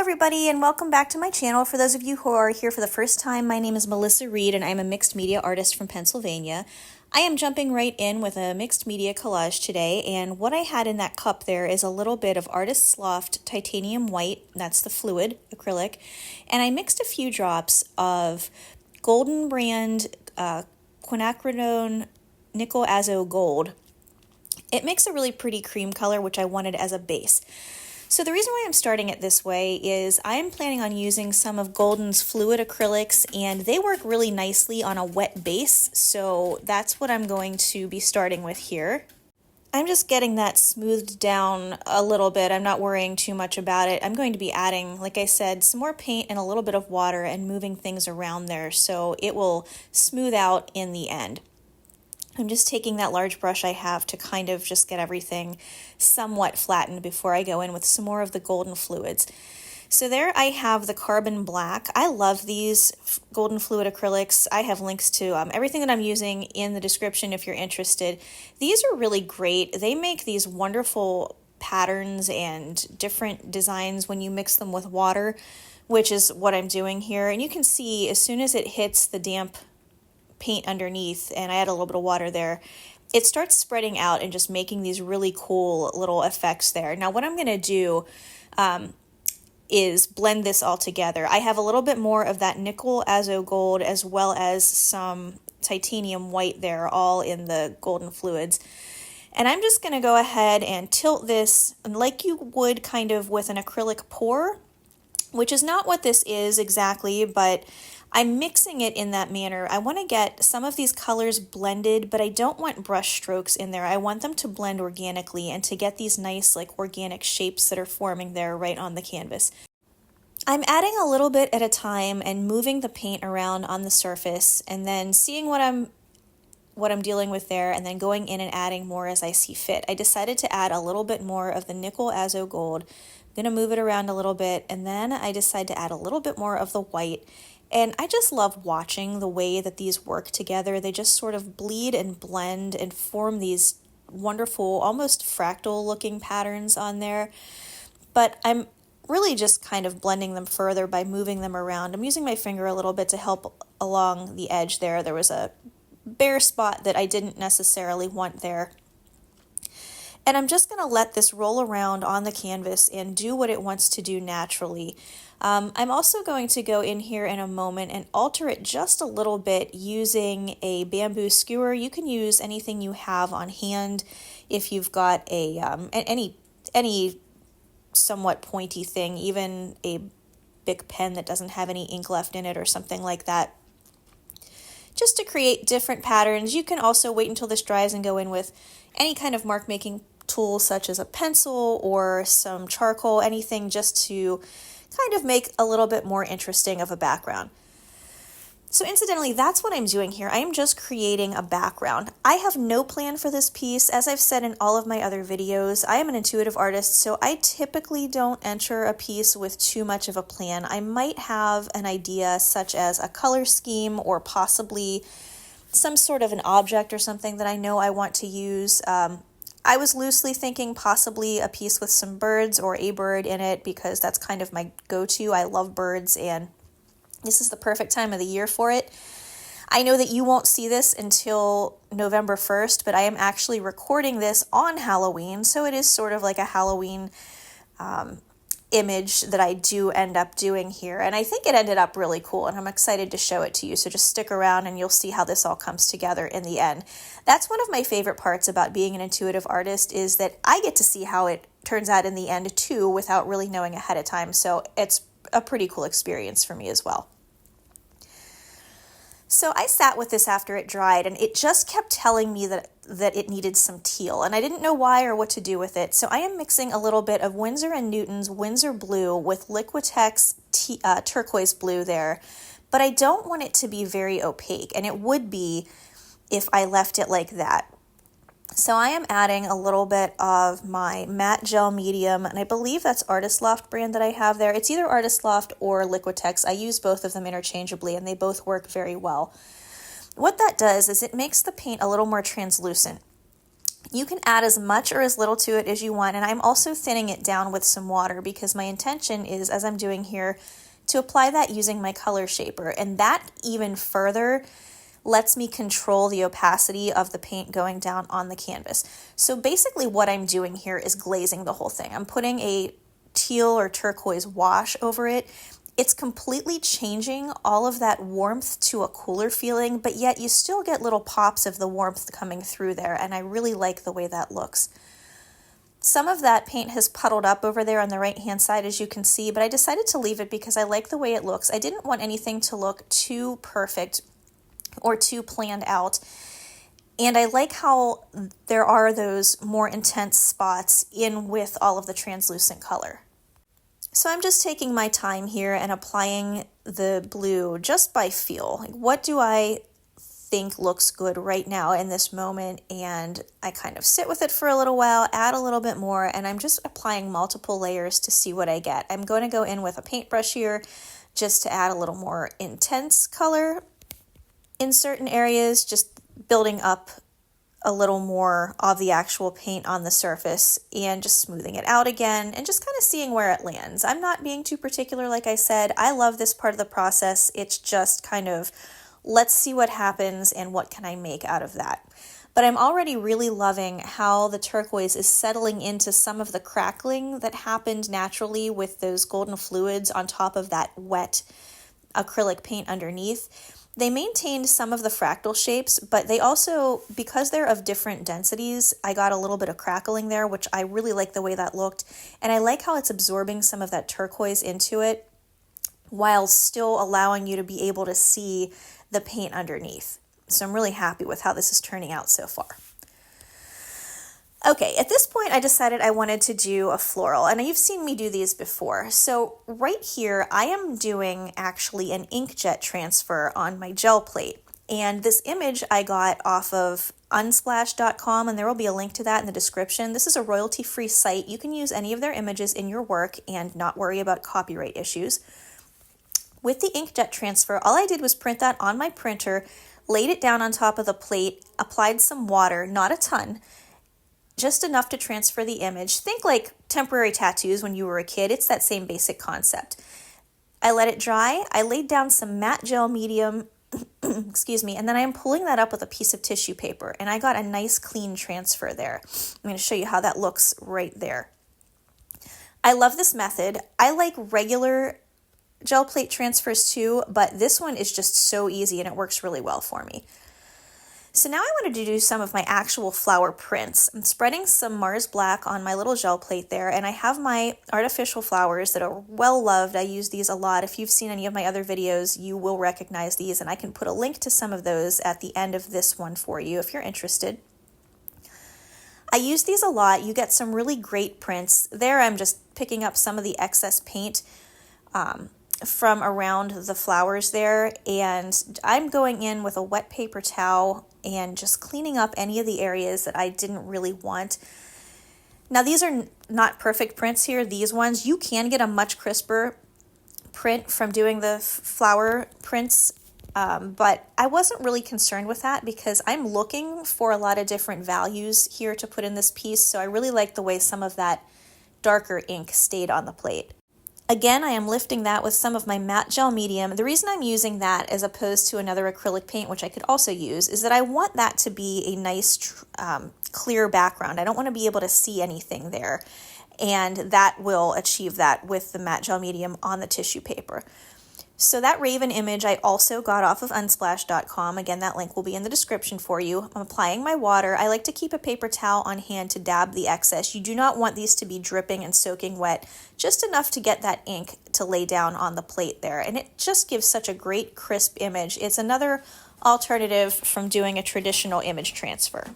everybody, and welcome back to my channel. For those of you who are here for the first time, my name is Melissa Reed and I'm a mixed media artist from Pennsylvania. I am jumping right in with a mixed media collage today, and what I had in that cup there is a little bit of Artist's Loft Titanium White, that's the fluid, acrylic, and I mixed a few drops of Golden Brand Quinacridone Nickel Azo Gold. It makes a really pretty cream color, which I wanted as a base. So the reason why I'm starting it this way is I'm planning on using some of Golden's fluid acrylics, and they work really nicely on a wet base, so that's what I'm going to be starting with here. I'm just getting that smoothed down a little bit. I'm not worrying too much about it. I'm going to be adding, like I said, some more paint and a little bit of water and moving things around there so it will smooth out in the end. I'm just taking that large brush I have to kind of just get everything somewhat flattened before I go in with some more of the golden fluids. So there I have the carbon black. I love these golden fluid acrylics. I have links to everything that I'm using in the description if you're interested. These are really great. They make these wonderful patterns and different designs when you mix them with water, which is what I'm doing here. And you can see as soon as it hits the damp paint underneath, and I add a little bit of water there, it starts spreading out and just making these really cool little effects there. Now what I'm going to do is blend this all together. I have a little bit more of that nickel azo gold as well as some titanium white there, all in the golden fluids. And I'm just going to go ahead and tilt this like you would kind of with an acrylic pour, which is not what this is exactly, but I'm mixing it in that manner. I want to get some of these colors blended, but I don't want brush strokes in there. I want them to blend organically and to get these nice like organic shapes that are forming there right on the canvas. I'm adding a little bit at a time and moving the paint around on the surface and then seeing what I'm dealing with there, and then going in and adding more as I see fit. I decided to add a little bit more of the nickel azo gold. I'm going to move it around a little bit, and then I decide to add a little bit more of the white. And I just love watching the way that these work together. They just sort of bleed and blend and form these wonderful, almost fractal looking patterns on there. But I'm really just kind of blending them further by moving them around. I'm using my finger a little bit to help along the edge there. There was a bare spot that I didn't necessarily want there. And I'm just going to let this roll around on the canvas and do what it wants to do naturally. I'm also going to go in here in a moment and alter it just a little bit using a bamboo skewer. You can use anything you have on hand. If you've got a any somewhat pointy thing, even a Bic pen that doesn't have any ink left in it or something like that, just to create different patterns. You can also wait until this dries and go in with any kind of mark making tool such as a pencil or some charcoal, anything just to kind of make a little bit more interesting of a background. So incidentally, that's what I'm doing here. I am just creating a background. I have no plan for this piece. As I've said in all of my other videos, I am an intuitive artist, so I typically don't enter a piece with too much of a plan. I might have an idea such as a color scheme or possibly some sort of an object or something that I know I want to use. I was loosely thinking possibly a piece with some birds or a bird in it because that's kind of my go-to. I love birds and this is the perfect time of the year for it. I know that you won't see this until November 1st, but I am actually recording this on Halloween, so it is sort of like a Halloween image that I do end up doing here, and I think it ended up really cool, and I'm excited to show it to you, so just stick around and you'll see how this all comes together in the end. That's one of my favorite parts about being an intuitive artist, is that I get to see how it turns out in the end too without really knowing ahead of time, so it's a pretty cool experience for me as well. So I sat with this after it dried, and it just kept telling me that it needed some teal, and I didn't know why or what to do with it. So I am mixing a little bit of Winsor & Newton's Winsor Blue with Liquitex turquoise blue there, but I don't want it to be very opaque, and it would be if I left it like that. So I am adding a little bit of my matte gel medium, and I believe that's Artist Loft brand that I have there. It's either Artist Loft or Liquitex. I use both of them interchangeably, and they both work very well. What that does is it makes the paint a little more translucent. You can add as much or as little to it as you want, and I'm also thinning it down with some water because my intention is, as I'm doing here, to apply that using my color shaper, and that even further lets me control the opacity of the paint going down on the canvas. So basically what I'm doing here is glazing the whole thing. I'm putting a teal or turquoise wash over it. It's completely changing all of that warmth to a cooler feeling, but yet you still get little pops of the warmth coming through there, and I really like the way that looks. Some of that paint has puddled up over there on the right-hand side, as you can see, but I decided to leave it because I like the way it looks. I didn't want anything to look too perfect or too planned out. And I like how there are those more intense spots in with all of the translucent color. So I'm just taking my time here and applying the blue just by feel. Like, what do I think looks good right now in this moment? And I kind of sit with it for a little while, add a little bit more, and I'm just applying multiple layers to see what I get. I'm going to go in with a paintbrush here just to add a little more intense color in certain areas, just building up a little more of the actual paint on the surface and just smoothing it out again and just kind of seeing where it lands. I'm not being too particular, like I said. I love this part of the process. It's just kind of, let's see what happens and what can I make out of that. But I'm already really loving how the turquoise is settling into some of the crackling that happened naturally with those golden fluids on top of that wet acrylic paint underneath. They maintained some of the fractal shapes, but they also, because they're of different densities, I got a little bit of crackling there, which I really like the way that looked. And I like how it's absorbing some of that turquoise into it while still allowing you to be able to see the paint underneath. So I'm really happy with how this is turning out so far. Okay, at this point I decided I wanted to do a floral, and you've seen me do these before. So right here I am doing actually an inkjet transfer on my gel plate. And this image I got off of UNSPLASH.com, and there will be a link to that in the description. This is a royalty-free site. You can use any of their images in your work and not worry about copyright issues. With the inkjet transfer, all I did was print that on my printer, laid it down on top of the plate, applied some water, not a ton, just enough to transfer the image. Think like temporary tattoos when you were a kid. It's that same basic concept. I let it dry. I laid down some matte gel medium, excuse me, and then I am pulling that up with a piece of tissue paper, and I got a nice clean transfer there. I'm going to show you how that looks right there. I love this method. I like regular gel plate transfers too, but this one is just so easy and it works really well for me. So now I wanted to do some of my actual flower prints. I'm spreading some Mars Black on my little gel plate there, and I have my artificial flowers that are well loved. I use these a lot. If you've seen any of my other videos, you will recognize these, and I can put a link to some of those at the end of this one for you if you're interested. I use these a lot. You get some really great prints. There I'm just picking up some of the excess paint from around the flowers there, and I'm going in with a wet paper towel and just cleaning up any of the areas that I didn't really want. Now these are not perfect prints here, these ones. You can get a much crisper print from doing the flower prints, but I wasn't really concerned with that because I'm looking for a lot of different values here to put in this piece, so I really like the way some of that darker ink stayed on the plate. Again, I am lifting that with some of my matte gel medium. The reason I'm using that as opposed to another acrylic paint, which I could also use, is that I want that to be a nice clear background. I don't want to be able to see anything there, and that will achieve that with the matte gel medium on the tissue paper. So that raven image I also got off of unsplash.com. Again, that link will be in the description for you. I'm applying my water. I like to keep a paper towel on hand to dab the excess. You do not want these to be dripping and soaking wet, just enough to get that ink to lay down on the plate there. And it just gives such a great crisp image. It's another alternative from doing a traditional image transfer.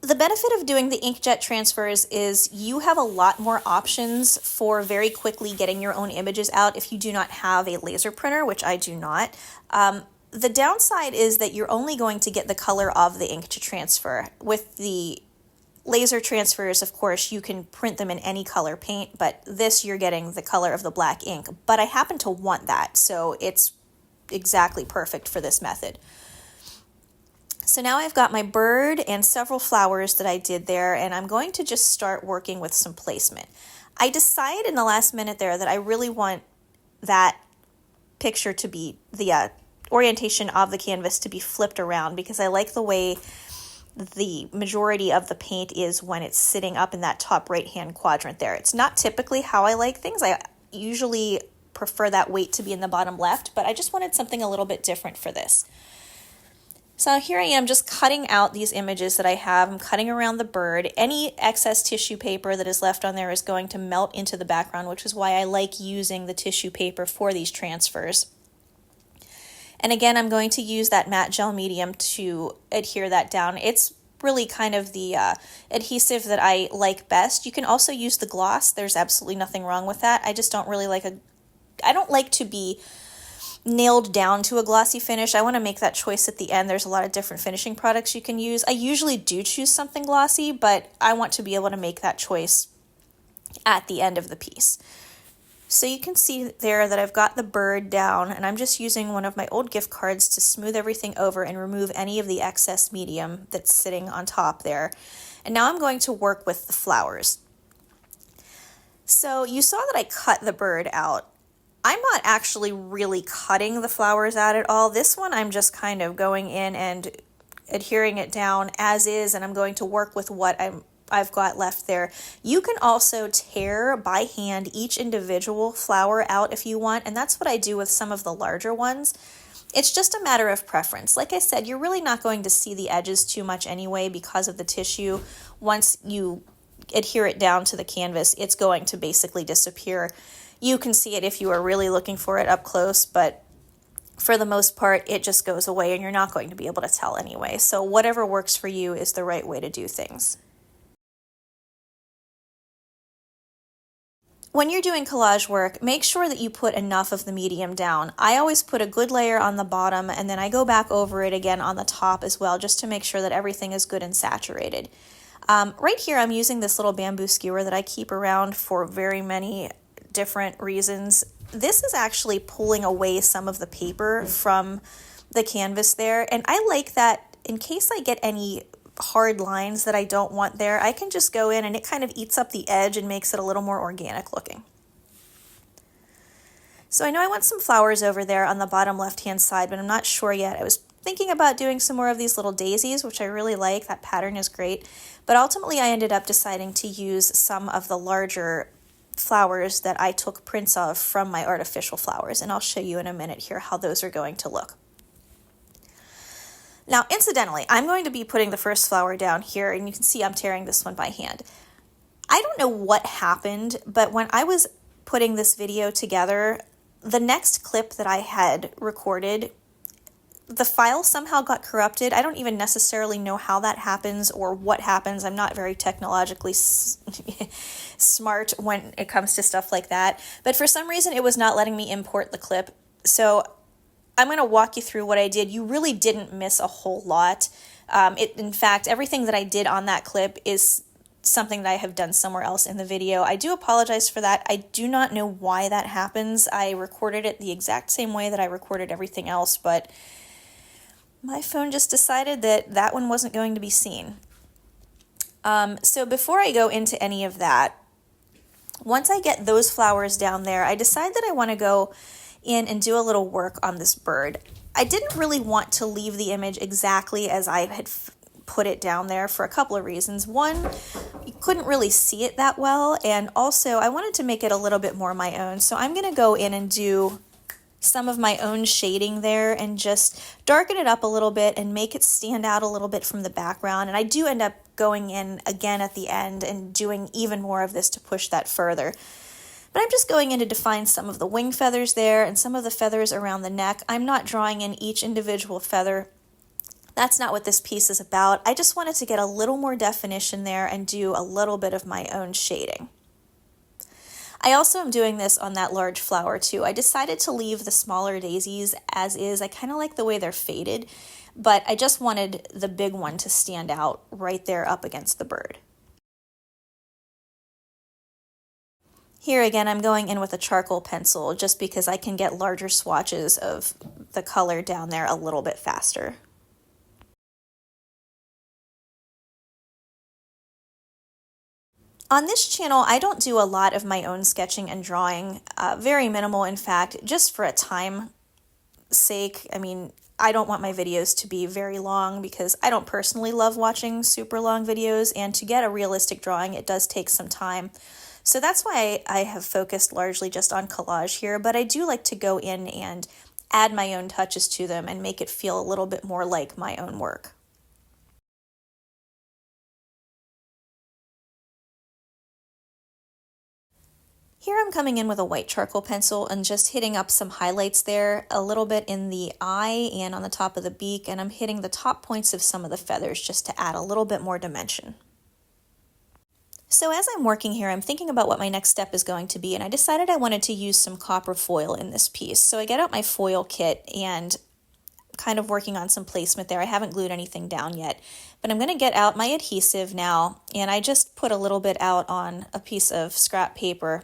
The benefit of doing the inkjet transfers is you have a lot more options for very quickly getting your own images out if you do not have a laser printer, which I do not. The downside is that you're only going to get the color of the ink to transfer. With the laser transfers, of course, you can print them in any color paint, but this you're getting the color of the black ink. But I happen to want that, so it's exactly perfect for this method. So now I've got my bird and several flowers that I did there, and I'm going to just start working with some placement. I decided in the last minute there that I really want that picture to be, the orientation of the canvas to be flipped around, because I like the way the majority of the paint is when it's sitting up in that top right hand quadrant there. It's not typically how I like things. I usually prefer that weight to be in the bottom left, but I just wanted something a little bit different for this. So here I am just cutting out these images that I have. I'm cutting around the bird. Any excess tissue paper that is left on there is going to melt into the background, which is why I like using the tissue paper for these transfers. And again, I'm going to use that matte gel medium to adhere that down. It's really kind of the adhesive that I like best. You can also use the gloss. There's absolutely nothing wrong with that. I just don't really like I don't like to be nailed down to a glossy finish. I want to make that choice at the end. There's a lot of different finishing products you can use. I usually do choose something glossy, but I want to be able to make that choice at the end of the piece. So you can see there that I've got the bird down, and I'm just using one of my old gift cards to smooth everything over and remove any of the excess medium that's sitting on top there. And now I'm going to work with the flowers. So you saw that I cut the bird out. I'm not actually really cutting the flowers out at all. This one I'm just kind of going in and adhering it down as is, and I'm going to work with what I've got left there. You can also tear by hand each individual flower out if you want, and that's what I do with some of the larger ones. It's just a matter of preference. Like I said, you're really not going to see the edges too much anyway because of the tissue. Once you adhere it down to the canvas, it's going to basically disappear. You can see it if you are really looking for it up close, but for the most part, it just goes away and you're not going to be able to tell anyway. So whatever works for you is the right way to do things. When you're doing collage work, make sure that you put enough of the medium down. I always put a good layer on the bottom, and then I go back over it again on the top as well, just to make sure that everything is good and saturated. Right here, I'm using this little bamboo skewer that I keep around for very many different reasons. This is actually pulling away some of the paper from the canvas there, and I like that in case I get any hard lines that I don't want there, I can just go in and it kind of eats up the edge and makes it a little more organic looking. So I know I want some flowers over there on the bottom left hand side, but I'm not sure yet. I was thinking about doing some more of these little daisies, which I really like. That pattern is great, but ultimately I ended up deciding to use some of the larger flowers that I took prints of from my artificial flowers, and I'll show you in a minute here how those are going to look. Now, incidentally, I'm going to be putting the first flower down here, and you can see I'm tearing this one by hand. I don't know what happened, but when I was putting this video together, the next clip that I had recorded, the file somehow got corrupted. I don't even necessarily know how that happens or what happens. I'm not very technologically smart when it comes to stuff like that. But for some reason, it was not letting me import the clip. So I'm going to walk you through what I did. You really didn't miss a whole lot. In fact, everything that I did on that clip is something that I have done somewhere else in the video. I do apologize for that. I do not know why that happens. I recorded it the exact same way that I recorded everything else, but my phone just decided that that one wasn't going to be seen. So before I go into any of that, once I get those flowers down there, I decide that I want to go in and do a little work on this bird. I didn't really want to leave the image exactly as I had put it down there for a couple of reasons. One, you couldn't really see it that well, and also I wanted to make it a little bit more my own. So I'm going to go in and do some of my own shading there and just darken it up a little bit and make it stand out a little bit from the background. And I do end up going in again at the end and doing even more of this to push that further. But I'm just going in to define some of the wing feathers there and some of the feathers around the neck. I'm not drawing in each individual feather. That's not what this piece is about. I just wanted to get a little more definition there and do a little bit of my own shading. I also am doing this on that large flower too. I decided to leave the smaller daisies as is. I kind of like the way they're faded, but I just wanted the big one to stand out right there up against the bird. Here again, I'm going in with a charcoal pencil just because I can get larger swatches of the color down there a little bit faster. On this channel, I don't do a lot of my own sketching and drawing, very minimal in fact, just for a time sake. I mean, I don't want my videos to be very long because I don't personally love watching super long videos, and to get a realistic drawing, it does take some time. So that's why I have focused largely just on collage here, but I do like to go in and add my own touches to them and make it feel a little bit more like my own work. Here I'm coming in with a white charcoal pencil and just hitting up some highlights there, a little bit in the eye and on the top of the beak, and I'm hitting the top points of some of the feathers just to add a little bit more dimension. So as I'm working here, I'm thinking about what my next step is going to be, and I decided I wanted to use some copper foil in this piece. So I get out my foil kit and kind of working on some placement there. I haven't glued anything down yet, but I'm going to get out my adhesive now, and I just put a little bit out on a piece of scrap paper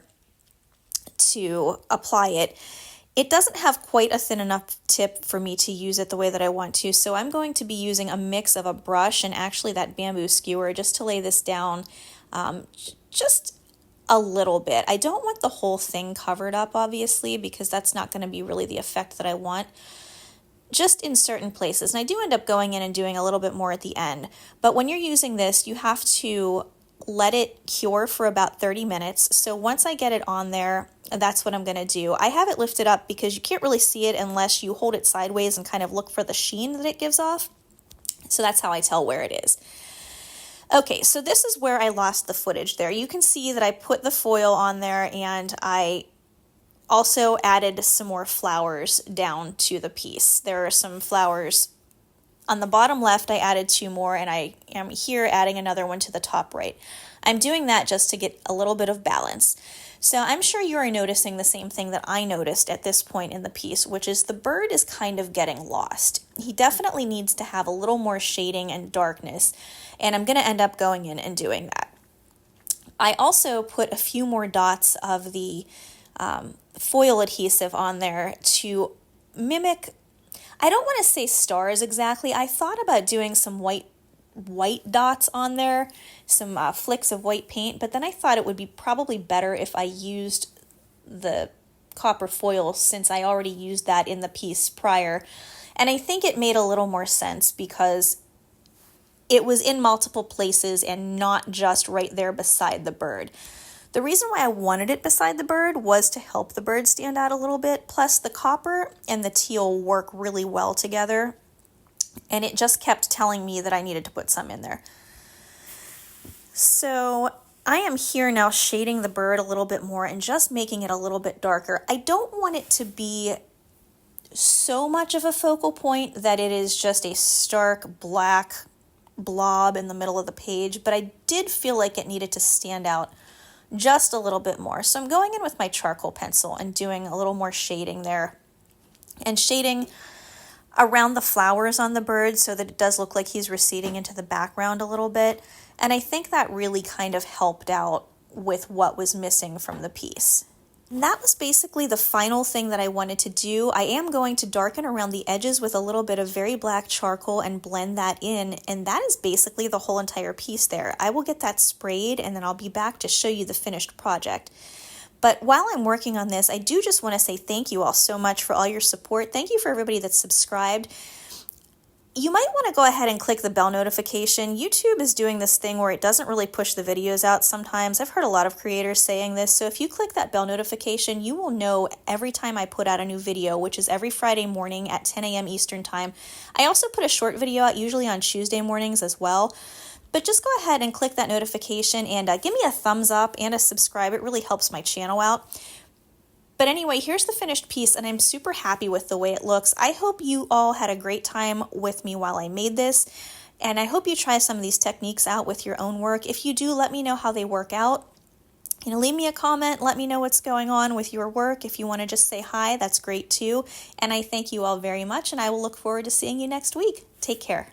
to apply it. It doesn't have quite a thin enough tip for me to use it the way that I want to, so I'm going to be using a mix of a brush and actually that bamboo skewer just to lay this down just a little bit. I don't want the whole thing covered up, obviously, because that's not going to be really the effect that I want. Just in certain places, and I do end up going in and doing a little bit more at the end. But when you're using this, you have to let it cure for about 30 minutes. So once I get it on there, that's what I'm going to do. I have it lifted up because you can't really see it unless you hold it sideways and kind of look for the sheen that it gives off. So that's how I tell where it is. Okay, so this is where I lost the footage there. You can see that I put the foil on there, and I also added some more flowers down to the piece. There are some flowers on the bottom left. I added 2 more, and I am here adding another one to the top right. I'm doing that just to get a little bit of balance. So I'm sure you are noticing the same thing that I noticed at this point in the piece, which is the bird is kind of getting lost. He definitely needs to have a little more shading and darkness, and I'm going to end up going in and doing that. I also put a few more dots of the foil adhesive on there to mimic, I don't want to say stars exactly. I thought about doing some white dots on there, some flicks of white paint, but then I thought it would be probably better if I used the copper foil, since I already used that in the piece prior. And I think it made a little more sense because it was in multiple places and not just right there beside the bird. The reason why I wanted it beside the bird was to help the bird stand out a little bit, plus the copper and the teal work really well together, and it just kept telling me that I needed to put some in there. So I am here now shading the bird a little bit more and just making it a little bit darker. I don't want it to be so much of a focal point that it is just a stark black blob in the middle of the page, but I did feel like it needed to stand out just a little bit more. So I'm going in with my charcoal pencil and doing a little more shading there, and shading around the flowers on the bird so that it does look like he's receding into the background a little bit. And I think that really kind of helped out with what was missing from the piece. And that was basically the final thing that I wanted to do. I am going to darken around the edges with a little bit of very black charcoal and blend that in, and that is basically the whole entire piece there. I will get that sprayed and then I'll be back to show you the finished project. But while I'm working on this, I do just want to say thank you all so much for all your support. Thank you for everybody that's subscribed. You might want to go ahead and click the bell notification. YouTube is doing this thing where it doesn't really push the videos out sometimes. I've heard a lot of creators saying this, so if you click that bell notification, you will know every time I put out a new video, which is every Friday morning at 10 a.m. Eastern Time. I also put a short video out usually on Tuesday mornings as well. But just go ahead and click that notification and give me a thumbs up and a subscribe. It really helps my channel out. But anyway, here's the finished piece, and I'm super happy with the way it looks. I hope you all had a great time with me while I made this, and I hope you try some of these techniques out with your own work. If you do, let me know how they work out. You know, leave me a comment, let me know what's going on with your work. If you want to just say hi, that's great too. And I thank you all very much, and I will look forward to seeing you next week. Take care.